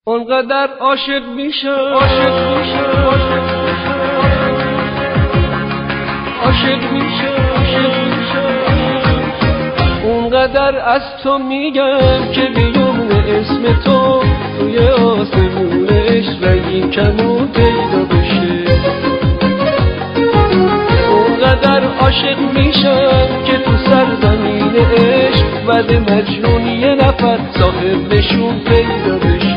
اونقدر عاشق میشه اونقدر از تو میگم که بیون اسم تو توی آسمون عشق رنگین کمون پیدا بشه. اونقدر عاشق میشم که تو سرزمین عشق بعد مجنون یه نفر صاحب نشون پیدا بشه.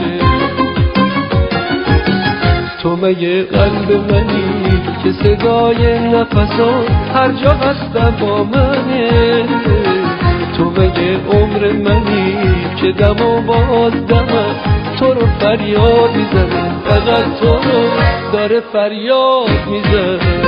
تو مگه قلب منی که صدای نفسات هر جا هستم با منه؟ تو مگه عمر منی که دم و باز دمم تو رو فریاد میزنه، فقط تو رو داره فریاد میزنه.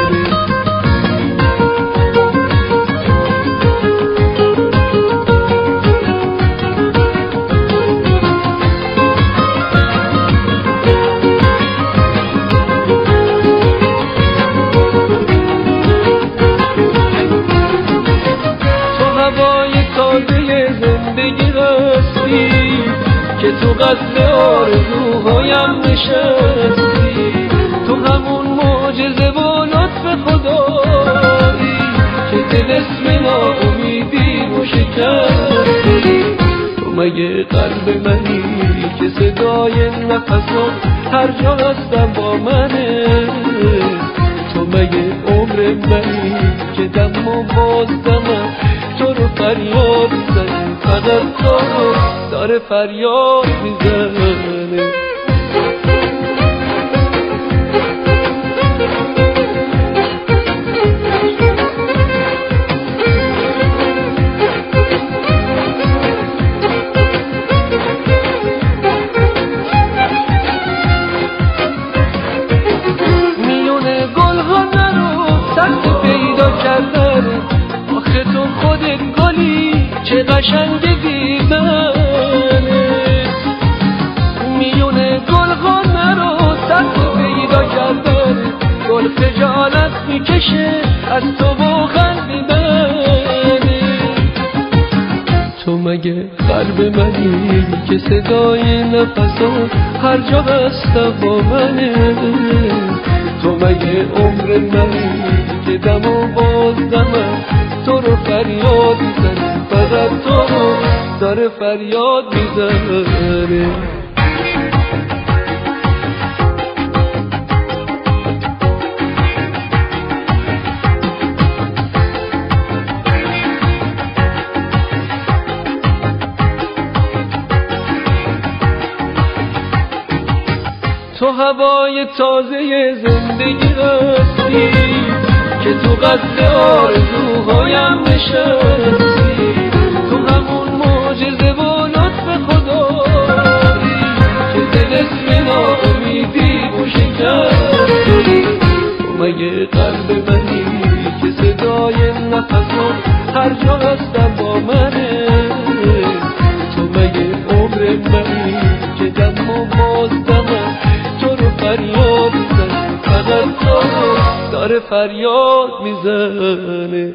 که تو قصد آرزوهایم نشستی، تو همون معجزه و لطف خدایی که دل اسم ناامیدی و شکستی. تو مگه قلب منی که صدای نفسات هر جا هستم با منه؟ تو مگه عمر منی که دم و باز دمم تو رو فریاد میزنه، فقط تو رو داره فریاد میزنه. میون گل ها نرو سخت پیدا کردن، آخه تو خودت گلی چه قشنگ دیدنه. میون گل ها نرو سخت پیدا کردن، گل خجالت میکشه از تو و خندیدنه. تو مگه قلب منی که صدای نفسات هر جا هستم با منه؟ تو مگه عمر منی که دم و باز دمم تو رو فریاد میزنه، فقط تو رو داره فریاد میزنه. تو هوای تازه زندگی هستی که تو قصد آرزوهایم نشستی، تو همون معجزه و لطف خدایی که دل اسم ناامیدی و شکستی. تو مگه قلب منی که صدای نفسات هر جا هستم با منه؟ تو مگه عمر منی که دم و باز دمم تو رو فریاد میزنه، فقط تو رو داره فریاد میزنه.